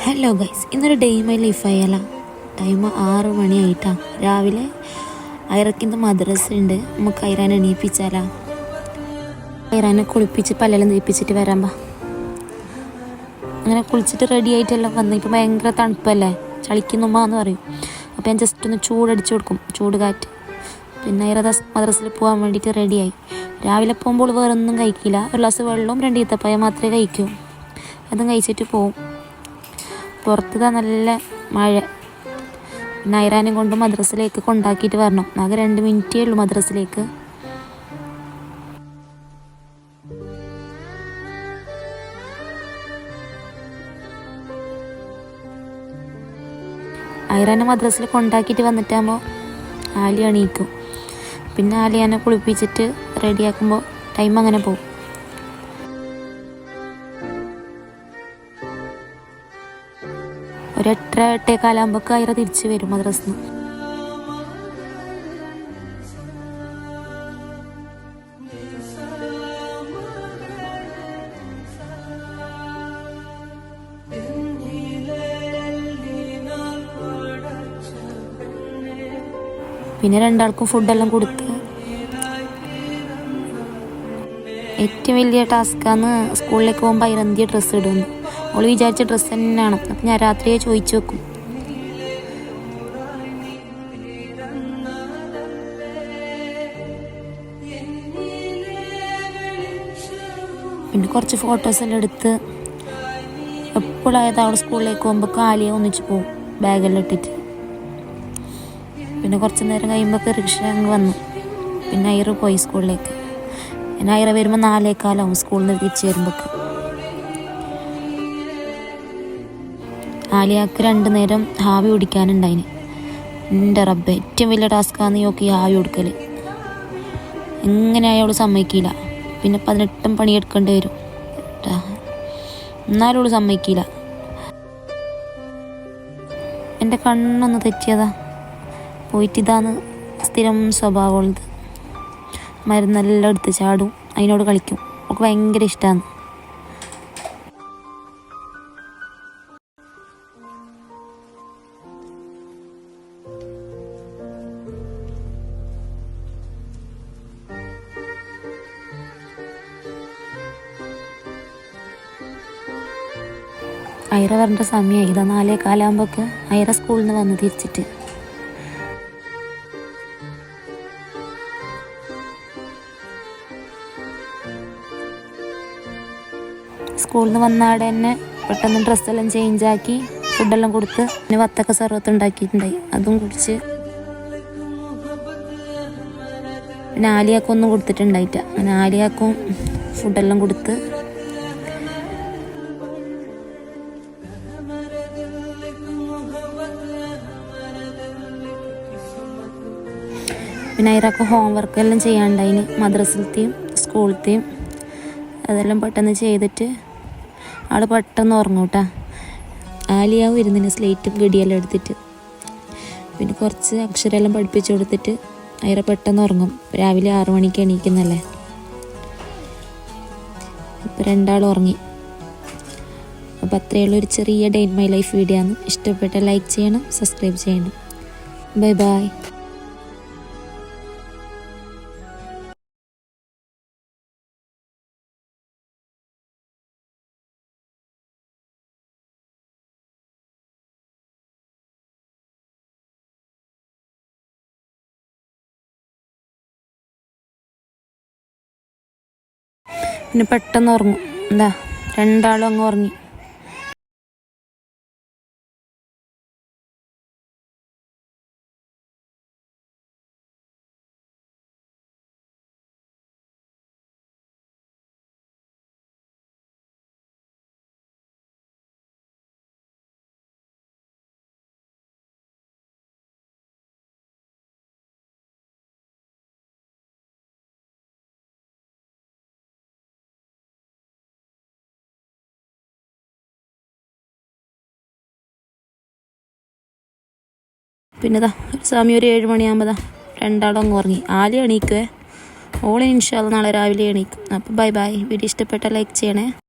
Hello guys, ഇന്നൊരു day my life ആയാല. Time 6 മണിയായിട്ടാ. രാവിലെ ഐറക്കിൻ്റെ മദ്രസ ഉണ്ട്. നമുക്ക് ഐറാനെ എണീപ്പിച്ചാലാ. ഐറാനെ കുളിപ്പിച്ച് പല്ലെല്ലാം തേപ്പിച്ചിട്ട് വരാമ്പാ. അങ്ങനെ കുളിച്ചിട്ട് റെഡി ആയിട്ടെല്ലാം വന്നു. ഇപ്പോൾ ഭയങ്കര തണുപ്പല്ലേ, ചളിക്കുന്നുമ്മാന്ന് പറയും. അപ്പോൾ ഞാൻ ജസ്റ്റ് ഒന്ന് ചൂടടിച്ചു കൊടുക്കും, ചൂട് കാറ്റ്. പിന്നെ ഐറ മദ്രസയിൽ പോകാൻ വേണ്ടിയിട്ട് റെഡിയായി. രാവിലെ പോകുമ്പോൾ വേറെ ഒന്നും കഴിക്കില്ല. ഒരു ഗ്ലാസ് വെള്ളവും 2 ഈത്തപ്പഴ മാത്രമേ കഴിക്കൂ. അതും കഴിച്ചിട്ട് പോവും. പുറത്തുതാ നല്ല മഴ. ഐറാനെ കൊണ്ട് മദ്രസയിലേക്ക് കൊണ്ടാക്കിയിട്ട് വരണം. ആകെ 2 മിനിറ്റേ ഉള്ളൂ മദ്രസയിലേക്ക്. ഐറാനെ മദ്രസയിൽ കൊണ്ടാക്കിയിട്ട് വന്നിട്ടാകുമ്പോൾ ആലി എണീക്കും. പിന്നെ ആലിയാനെ കുളിപ്പിച്ചിട്ട് റെഡിയാക്കുമ്പോൾ ടൈം അങ്ങനെ പോകും. ഒരു 8-8:15 ഐറ തിരിച്ച് വരും മദ്രസയിൽ നിന്ന്. പിന്നെ രണ്ടാൾക്കും ഫുഡെല്ലാം കൊടുത്ത്. ഏറ്റവും വലിയ ടാസ്ക്കാന്ന് സ്കൂളിലേക്ക് പോകുമ്പോൾ ഐറ എന്തിയ ഡ്രസ്സ് ഇടുന്നു. അവൾ വിചാരിച്ച ഡ്രസ്സ് തന്നെയാണ്. അപ്പം ഞാൻ രാത്രിയെ ചോദിച്ചു വെക്കും. പിന്നെ കുറച്ച് ഫോട്ടോസെല്ലാം എടുത്ത് എപ്പോഴായത് അവൾ സ്കൂളിലേക്ക് പോകുമ്പോൾ കാലിയെ ഒന്നിച്ച് പോകും, ബാഗെല്ലാം ഇട്ടിട്ട്. പിന്നെ കുറച്ച് നേരം കഴിയുമ്പോൾ റിക്ഷ അങ്ങ് വന്നു. പിന്നെ ഐറ പോയി സ്കൂളിലേക്ക്. പിന്നെ ഐറ വരുമ്പോൾ 4:15 സ്കൂളിൽ നിന്ന് തിരിച്ച് വരുമ്പോൾ. ആലിയാക്ക് 2 നേരം ഹാവി കുടിക്കാനുണ്ടായിന്. എൻ്റെ റബ്ബെ, ഏറ്റവും വലിയ ടാസ്ക്കാന്ന് നോക്കി ഹാവി കൊടുക്കൽ. എങ്ങനെയായ അവൾ സമ്മതിക്കില്ല. പിന്നെ 18 പണിയെടുക്കേണ്ടി വരും. എന്നാലും അവൾ സമ്മതിക്കില്ല. എൻ്റെ കണ്ണൊന്ന് തെറ്റിയതാ. പോയിട്ട് ഇതാന്ന് സ്ഥിരം സ്വഭാവമുള്ളത്. മരുന്നെല്ലാം എടുത്ത് ചാടും, അതിനോട് കളിക്കും. അവൾക്ക് ഭയങ്കര ഇഷ്ടമാണ്. ഐറ വരേണ്ട സമയമായി. ഇതാ 4:15 ഐറ സ്കൂളിൽ നിന്ന് വന്ന് തിരിച്ചിട്ട്. സ്കൂളിൽ നിന്ന് വന്നാടെ തന്നെ പെട്ടെന്ന് ഡ്രസ്സെല്ലാം ചേഞ്ചാക്കി ഫുഡെല്ലാം കൊടുത്ത് പിന്നെ വത്തക്ക സർവത്ത് ഉണ്ടാക്കിയിട്ടുണ്ടായി. അതും കുടിച്ച്. പിന്നെ ആലിയാക്കും ഒന്നും കൊടുത്തിട്ടുണ്ടായിട്ട. അങ്ങനെ ആലിയാക്കും ഫുഡെല്ലാം കൊടുത്ത്. പിന്നെ ഐറാക്ക് ഹോംവർക്കെല്ലാം ചെയ്യാണ്ടായിന്, മദ്രസയിലത്തെയും സ്കൂളത്തെയും. അതെല്ലാം പെട്ടെന്ന് ചെയ്തിട്ട് ആൾ പെട്ടെന്ന് ഉറങ്ങും കേട്ടോ. ആലിയാവും ഇരുന്നിന് സ്ലേറ്റും ഗഡിയെല്ലാം എടുത്തിട്ട്. പിന്നെ കുറച്ച് അക്ഷരമെല്ലാം പഠിപ്പിച്ചു കൊടുത്തിട്ട് ഐറ പെട്ടെന്ന് ഉറങ്ങും. രാവിലെ 6 മണിക്ക് എണീക്കുന്നല്ലേ. ഇപ്പോൾ 2 ഉറങ്ങി. അപ്പോൾ അത്രയുള്ള ഒരു ചെറിയ day in my life video ആണ്. ഇഷ്ടപ്പെട്ട ലൈക്ക് ചെയ്യണം, സബ്സ്ക്രൈബ് ചെയ്യണം. Bye bye. പിന്നെ പെട്ടെന്ന് ഉറങ്ങും. എന്താ 2 അങ്ങ് ഉറങ്ങി. പിന്നെ സമയം ഒരു 7 മണിയാകുമ്പോൾ 2 അങ്ങ് ഉറങ്ങി. ആലി എണീക്കുവേ. ഓളെ ഇൻഷാ അല്ലാഹ് നാളെ രാവിലെ എണീക്കും. അപ്പോൾ ബൈ ബൈ. വീഡിയോ ഇഷ്ടപ്പെട്ടാൽ ലൈക്ക് ചെയ്യണേ.